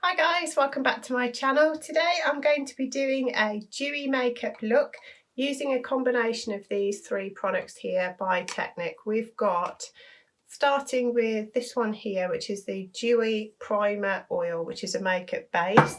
Hi guys, welcome back to my channel. Today I'm going to be doing a dewy makeup look using a combination of these three products here by Technic. We've got, starting with this one here, which is the Dewy Primer Oil, which is a makeup base.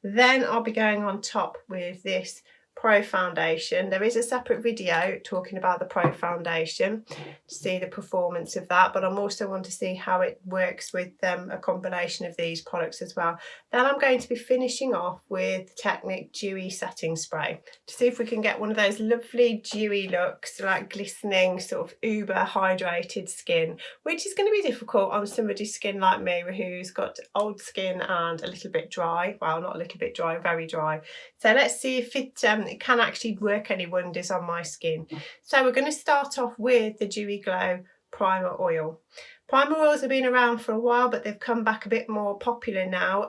Then I'll be going on top with this Pro Foundation. There is a separate video talking about the Pro Foundation to see the performance of that, but I'm also want to see how it works with a combination of these products as well. Then I'm going to be finishing off with Technic Dewy Setting Spray to see if we can get one of those lovely dewy looks, like glistening sort of uber hydrated skin, which is going to be difficult on somebody's skin like me who's got old skin and a little bit dry. Well, not a little bit dry, very dry. So let's see if it can actually work any wonders on my skin. So we're going to start off with the Dewy Glow Primer Oil. Primer oils have been around for a while, but they've come back a bit more popular now,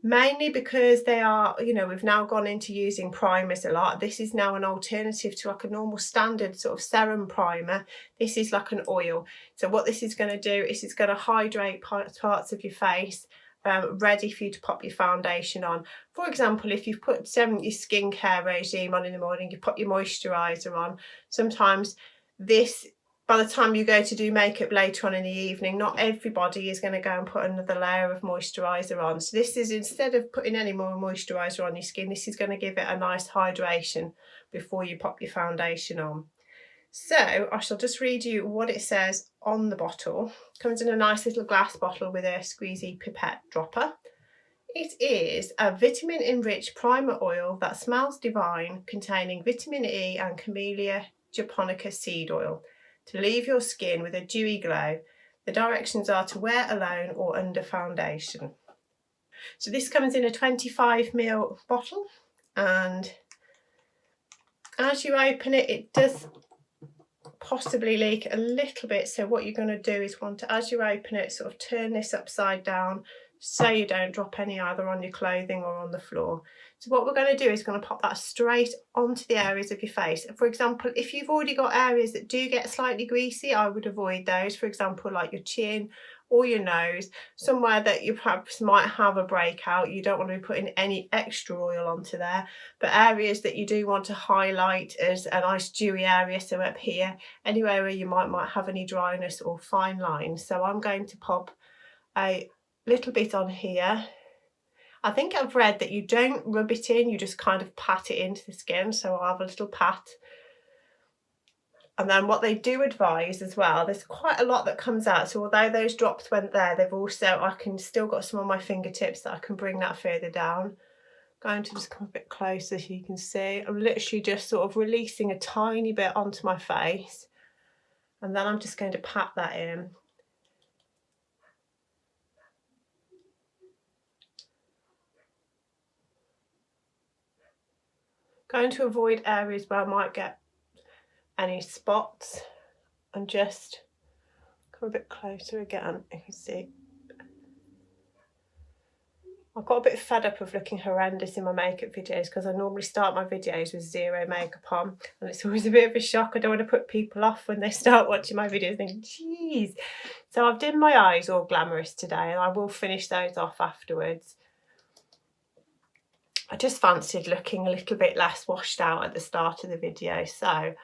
mainly because they are, we've now gone into using primers a lot. This is now an alternative to like a normal standard sort of serum primer. This is like an oil. So what this is going to do is it's going to hydrate parts of your face, ready for you to pop your foundation on. For example, if you've put your skincare regime on in the morning, you put your moisturiser on, sometimes this, by the time you go to do makeup later on in the evening, not everybody is going to go and put another layer of moisturiser on. So this is, instead of putting any more moisturiser on your skin, this is going to give it a nice hydration before you pop your foundation on. So I shall just read you what it says on the bottle. It comes in a nice little glass bottle with a squeezy pipette dropper. It is a vitamin-enriched primer oil that smells divine, containing vitamin E and Camellia japonica seed oil to leave your skin with a dewy glow. The directions are to wear alone or under foundation. So this comes in a 25ml bottle, and as you open it, it does possibly leak a little bit. So what you're going to do is want to, as you open it, sort of turn this upside down so you don't drop any either on your clothing or on the floor. So what we're going to do is going to pop that straight onto the areas of your face. For example, if you've already got areas that do get slightly greasy, I would avoid those. For example, like your chin or your nose, somewhere that you perhaps might have a breakout, you don't want to be putting any extra oil onto there. But areas that you do want to highlight as a nice dewy area, so up here, anywhere where you might have any dryness or fine lines. So I'm going to pop a little bit on here. I think I've read that you don't rub it in, you just kind of pat it into the skin. So I'll have a little pat. And then what they do advise as well, there's quite a lot that comes out. So although those drops went there, they've also, I can still got some on my fingertips that I can bring that further down. Going to just come a bit closer so you can see. I'm literally just sort of releasing a tiny bit onto my face. And then I'm just going to pat that in. Going to avoid areas where I might get any spots and just come a bit closer again. You can see I got a bit fed up of looking horrendous in my makeup videos because I normally start my videos with zero makeup on, and it's always a bit of a shock. I don't want to put people off when they start watching my videos thinking, geez. So I've done my eyes all glamorous today, and I will finish those off afterwards. I just fancied looking a little bit less washed out at the start of the video, so I'm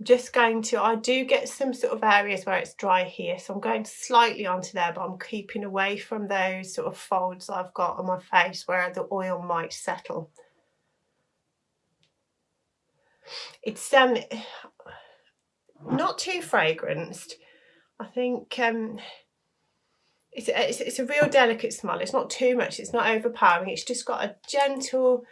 just going to, I do get some sort of areas where it's dry here, so I'm going slightly onto there, but I'm keeping away from those sort of folds I've got on my face where the oil might settle. It's not too fragranced. I think it's a real delicate smell. It's not too much, it's not overpowering, it's just got a gentle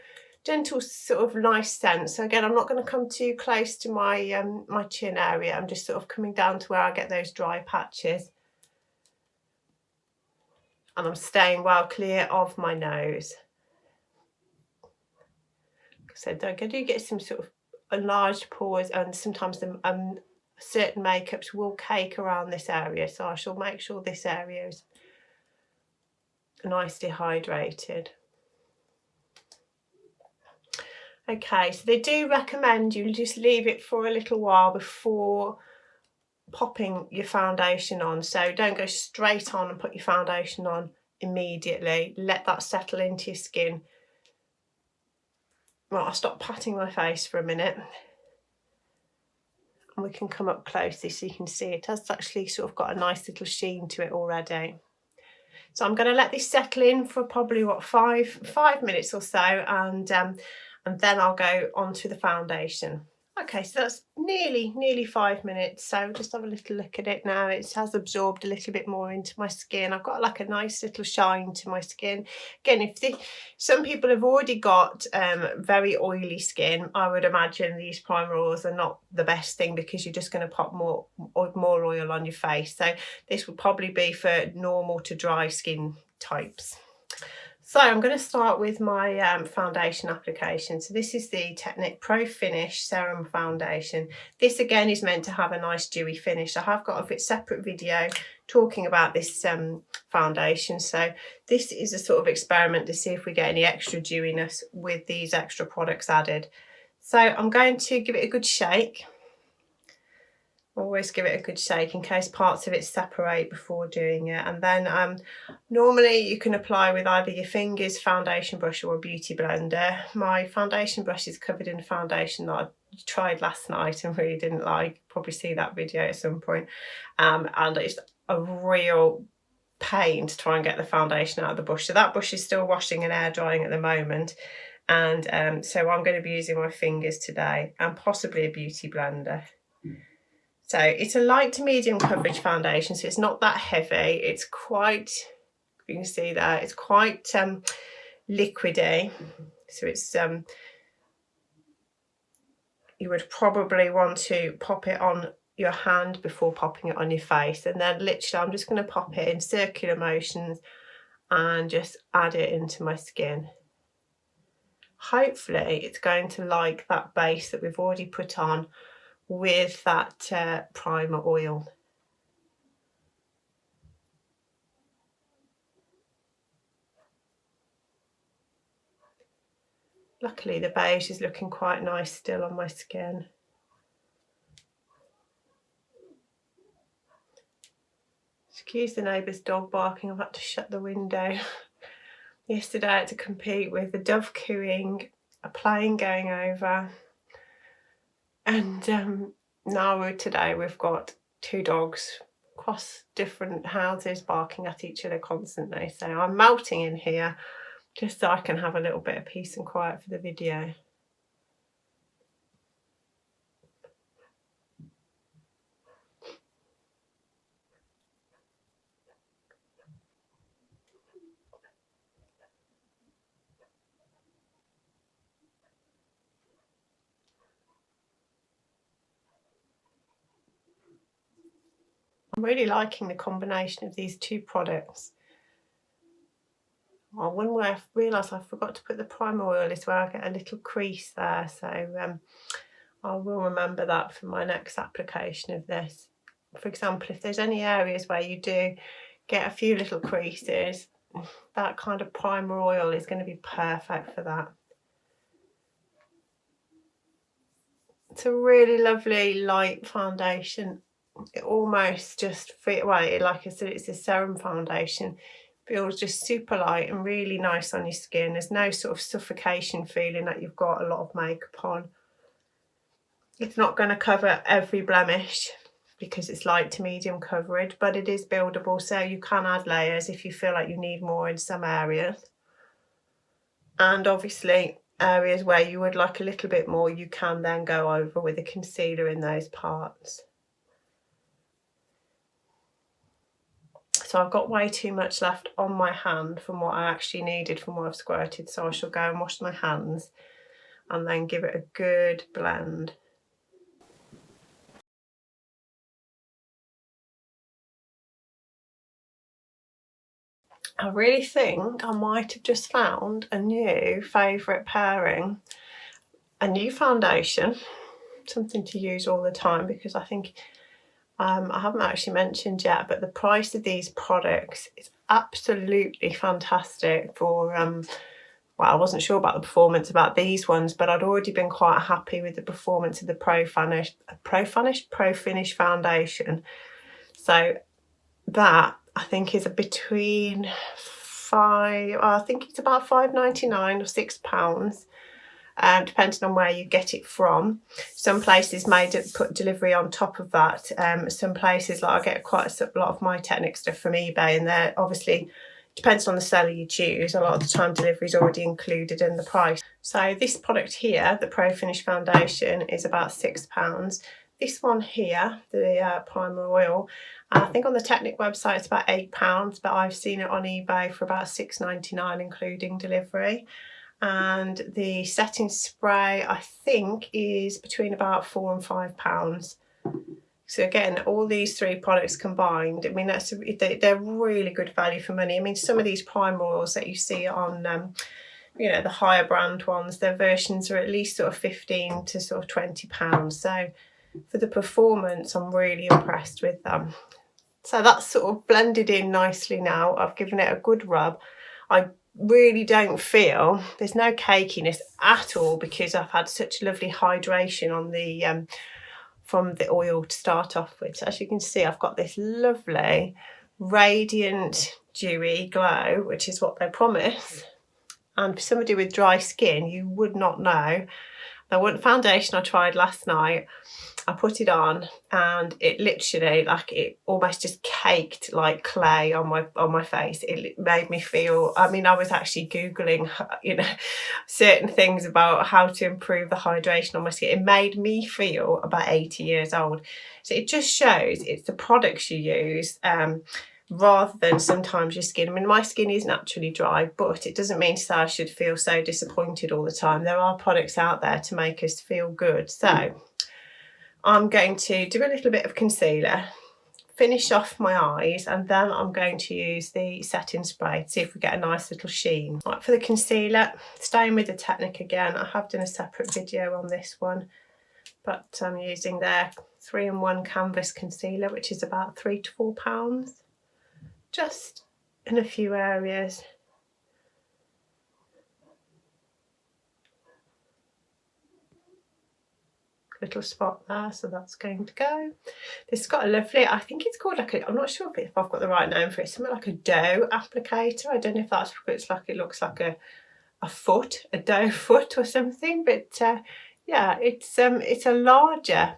sort of nice scent. So again, I'm not going to come too close to my my chin area. I'm just sort of coming down to where I get those dry patches, and I'm staying well clear of my nose. So I do get some sort of enlarged pores, and sometimes the certain makeups will cake around this area, so I shall make sure this area is nicely hydrated. Okay, so they do recommend you just leave it for a little while before popping your foundation on. So don't go straight on and put your foundation on immediately. Let that settle into your skin. Right, I'll stop patting my face for a minute. And we can come up closely so you can see it has actually sort of got a nice little sheen to it already. So I'm going to let this settle in for probably what, five minutes or so, and then I'll go on to the foundation. Okay, so that's nearly 5 minutes. So just have a little look at it now. It has absorbed a little bit more into my skin. I've got like a nice little shine to my skin. Again, some people have already got very oily skin, I would imagine these primer oils are not the best thing, because you're just going to pop more oil on your face. So this would probably be for normal to dry skin types. So I'm going to start with my foundation application. So this is the Technic Pro Finish Serum Foundation. This again is meant to have a nice dewy finish. I have got a separate video talking about this foundation. So this is a sort of experiment to see if we get any extra dewiness with these extra products added. So I'm going to give it a good shake. Always give it a good shake in case parts of it separate before doing it. And then normally you can apply with either your fingers, foundation brush, or a beauty blender. My foundation brush is covered in a foundation that I tried last night and really didn't like. Probably see that video at some point. And it's a real pain to try and get the foundation out of the brush. So that brush is still washing and air drying at the moment. And so I'm going to be using my fingers today, and possibly a beauty blender. So it's a light to medium coverage foundation, so it's not that heavy. It's quite, you can see there, it's quite liquidy. So it's you would probably want to pop it on your hand before popping it on your face, and then literally I'm just going to pop it in circular motions and just add it into my skin. Hopefully it's going to like that base that we've already put on with that primer oil. Luckily the beige is looking quite nice still on my skin. Excuse the neighbour's dog barking, I've had to shut the window. Yesterday I had to compete with the dove cooing, a plane going over, and now today we've got 2 dogs across different houses barking at each other constantly. So I'm melting in here just so I can have a little bit of peace and quiet for the video. I'm really liking the combination of these 2 products. Oh, one way I realised I forgot to put the primer oil is where I get a little crease there, so I will remember that for my next application of this. For example, if there's any areas where you do get a few little creases, that kind of primer oil is going to be perfect for that. It's a really lovely light foundation. It almost just like I said, it's a serum foundation. Feels just super light and really nice on your skin. There's no sort of suffocation feeling that you've got a lot of makeup on. It's not going to cover every blemish because it's light to medium coverage, but it is buildable, so you can add layers if you feel like you need more in some areas. And obviously areas where you would like a little bit more, you can then go over with a concealer in those parts. So I've got way too much left on my hand from what I actually needed from what I've squirted, so I shall go and wash my hands and then give it a good blend. I really think I might have just found a new favourite pairing, a new foundation, something to use all the time, because I think I haven't actually mentioned yet, but the price of these products is absolutely fantastic for well, I wasn't sure about the performance about these ones, but I'd already been quite happy with the performance of the Pro Finish foundation. So that I think is between I think it's about £5.99 or £6. Depending on where you get it from. Some places may put delivery on top of that. Some places, like I get quite a lot of my Technic stuff from eBay, and they're obviously, depends on the seller you choose, a lot of the time delivery is already included in the price. So this product here, the Pro Finish Foundation, is about £6. This one here, the primer oil, I think on the Technic website it's about £8, but I've seen it on eBay for about £6.99 including delivery. And the setting spray I think is between about £4 and £5. So again, all these three products combined, I mean, they're really good value for money. I mean, some of these primer oils that you see on you know, the higher brand ones, their versions are at least sort of £15 to sort of £20. So for the performance, I'm really impressed with them. So that's sort of blended in nicely now. I've given it a good rub. I really don't feel, there's no cakiness at all, because I've had such lovely hydration on the from the oil to start off with. So as you can see, I've got this lovely radiant dewy glow, which is what they promise. And for somebody with dry skin, you would not know. The one foundation I tried last night, I put it on and it literally, like, it almost just caked like clay on my face. It made me feel, I mean, I was actually Googling, you know, certain things about how to improve the hydration on my skin. It made me feel about 80 years old. So it just shows it's the products you use, rather than sometimes your skin. I mean, my skin is naturally dry, but it doesn't mean to say I should feel so disappointed all the time. There are products out there to make us feel good. So I'm going to do a little bit of concealer, finish off my eyes, and then I'm going to use the setting spray to see if we get a nice little sheen. Right, for the concealer, staying with the Technic again, I have done a separate video on this one, but I'm using their 3-in-1 canvas concealer, which is about £3 to £4, just in a few areas. Little spot there, so that's going to go. This has got a lovely, I think it's called like a, I'm not sure if I've got the right name for it, something like a dough applicator. I don't know if that's, it's like, it looks like a foot, a dough foot or something, but yeah, it's a larger,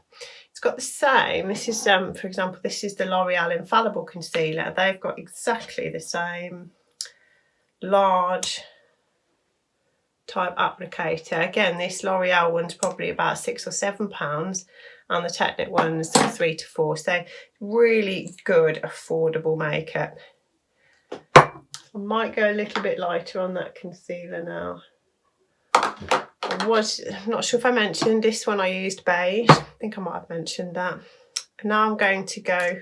it's got the same, this is for example, this is the L'Oreal Infallible Concealer. They've got exactly the same large type applicator. Again, this L'Oreal one's probably about £6 or £7, and the Technic one's £3 to £4. So really good, affordable makeup. I might go a little bit lighter on that concealer now. I'm not sure if I mentioned this one. I used beige. I think I might have mentioned that. And now I'm going to go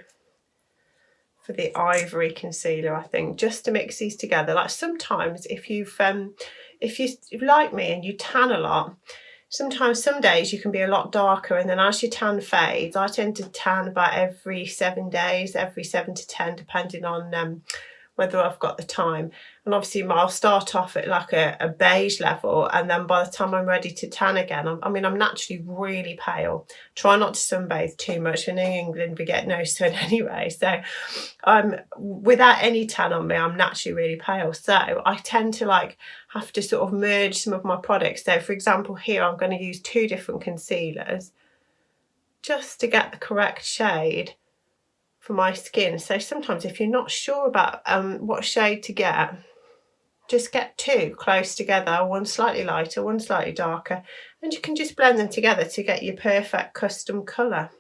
for the ivory concealer, I think, just to mix these together. Like sometimes if you like me and you tan a lot, sometimes some days you can be a lot darker, and then as your tan fades, I tend to tan about every 7 days, every 7 to 10, depending on whether I've got the time. And obviously I'll start off at like a beige level, and then by the time I'm ready to tan again, I mean, I'm naturally really pale. Try not to sunbathe too much. In England we get no sun anyway, so without any tan on me, I'm naturally really pale. So I tend to like have to sort of merge some of my products. So for example, here I'm going to use 2 different concealers just to get the correct shade for my skin. So sometimes if you're not sure about what shade to get, just get 2 close together, one slightly lighter, one slightly darker, and you can just blend them together to get your perfect custom colour.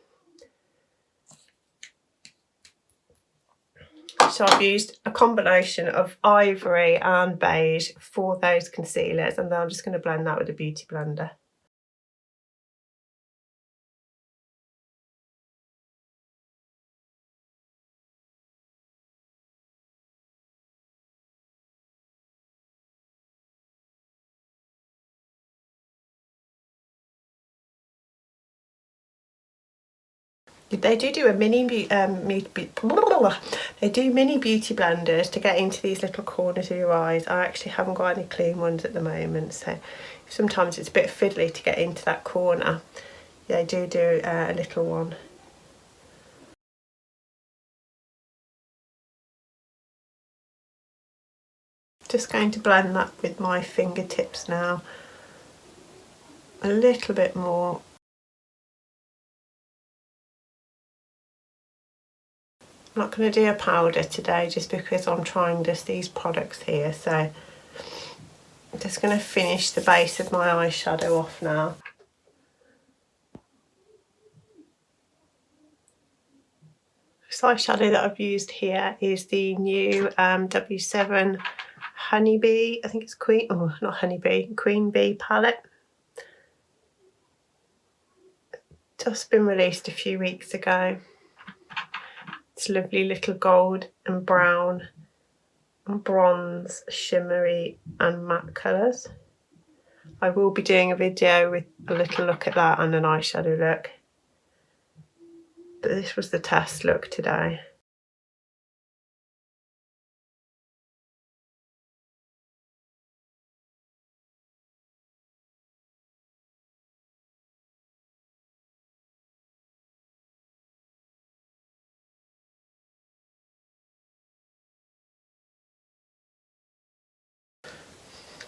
So I've used a combination of ivory and beige for those concealers, and then I'm just going to blend that with a beauty blender. They do a mini beauty blenders to get into these little corners of your eyes. I actually haven't got any clean ones at the moment, so sometimes it's a bit fiddly to get into that corner. They do a little one. Just going to blend that with my fingertips now. A little bit more. I'm not going to do a powder today just because I'm trying just these products here. So I'm just going to finish the base of my eyeshadow off now. This eyeshadow that I've used here is the new W7 Honeybee, I think it's Queen, oh not Honeybee, Queen Bee palette. Just been released a few weeks ago. It's lovely little gold and brown and bronze, shimmery and matte colours. I will be doing a video with a little look at that and an eyeshadow look. But this was the test look today.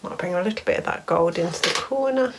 Might bring a little bit of that gold into the corner.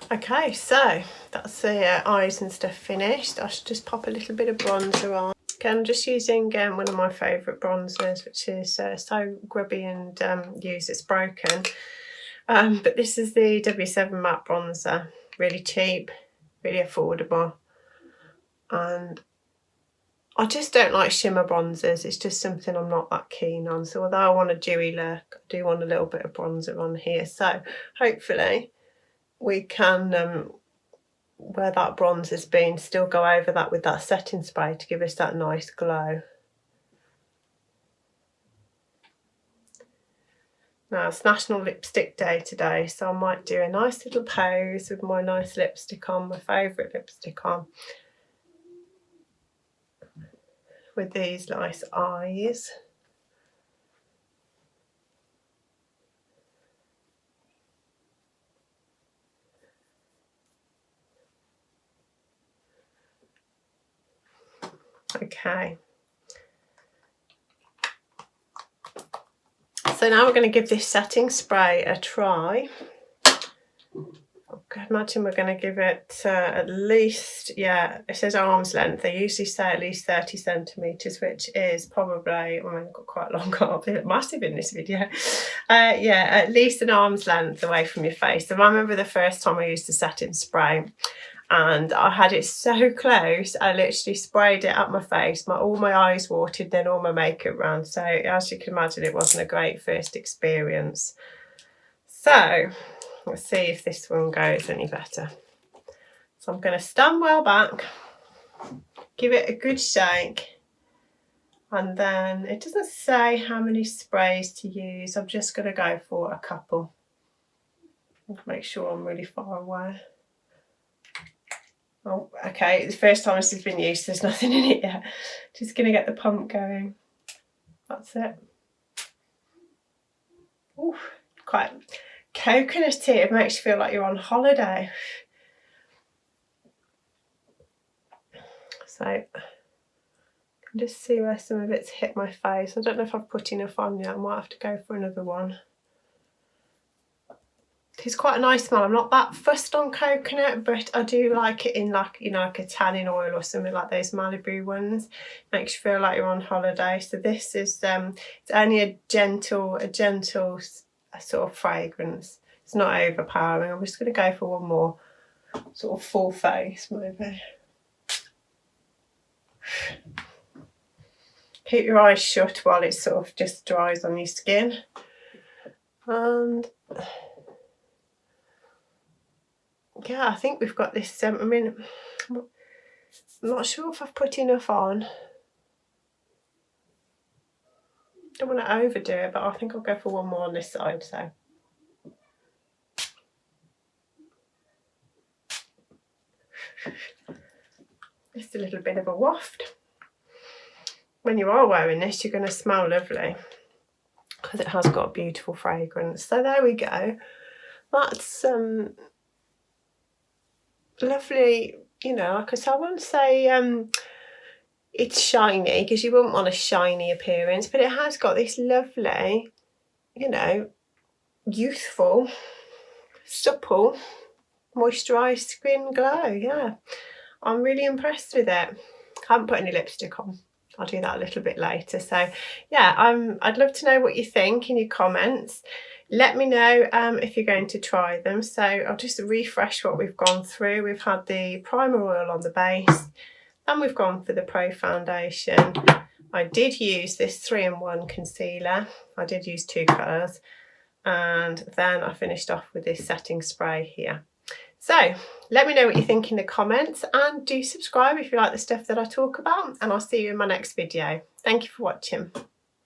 Okay, so that's the eyes and stuff finished. I should just pop a little bit of bronzer on. Okay, I'm just using one of my favourite bronzers, which is so grubby and used it's broken. But this is the W7 matte bronzer. Really cheap, really affordable. And I just don't like shimmer bronzers. It's just something I'm not that keen on. So although I want a dewy look, I do want a little bit of bronzer on here. So hopefully we can, where that bronze has been, still go over that with that setting spray to give us that nice glow. Now it's National Lipstick Day today, so I might do a nice little pose with my nice lipstick on, my favourite lipstick on, with these nice eyes. Okay. So now we're going to give this setting spray a try. I imagine we're going to give it at least, yeah, it says arm's length. They usually say at least 30 centimetres, which is probably, I mean, I've got quite a long arm, massive in this video. Yeah, at least an arm's length away from your face. So I remember the first time I used the setting spray, and I had it so close, I literally sprayed it at my face. All my eyes watered, then all my makeup ran. So as you can imagine, it wasn't a great first experience. So let's see if this one goes any better. So I'm going to stand well back, give it a good shake, and then it doesn't say how many sprays to use. I'm just going to go for a couple. Make sure I'm really far away. Oh, okay, it's the first time this has been used, there's nothing in it yet. Just going to get the pump going. That's it. Ooh, quite coconutty. It makes you feel like you're on holiday. So I can just see where some of it's hit my face. I don't know if I've put enough on yet. I might have to go for another one. It's quite a nice smell. I'm not that fussed on coconut, but I do like it in like, you know, like a tanning oil or something like those Malibu ones. Makes you feel like you're on holiday. So this is it's only a gentle sort of fragrance. It's not overpowering. I'm just going to go for one more sort of full face maybe. Keep your eyes shut while it sort of just dries on your skin. And yeah, I think we've got this, I mean, I'm not sure if I've put enough on. Don't want to overdo it, but I think I'll go for one more on this side, so. Just a little bit of a waft. When you are wearing this, you're going to smell lovely because it has got a beautiful fragrance. So there we go. That's lovely, you know, because I won't say it's shiny, because you wouldn't want a shiny appearance, but it has got this lovely, you know, youthful, supple, moisturised skin glow. Yeah, I'm really impressed with it. I haven't put any lipstick on. I'll do that a little bit later. So yeah, I'd love to know what you think in your comments. Let me know if you're going to try them. So I'll just refresh what we've gone through. We've had the primer oil on the base, and we've gone for the Pro Foundation. I did use this 3-in-1 concealer. I did use 2 colours. And then I finished off with this setting spray here. So let me know what you think in the comments, and do subscribe if you like the stuff that I talk about, and I'll see you in my next video. Thank you for watching.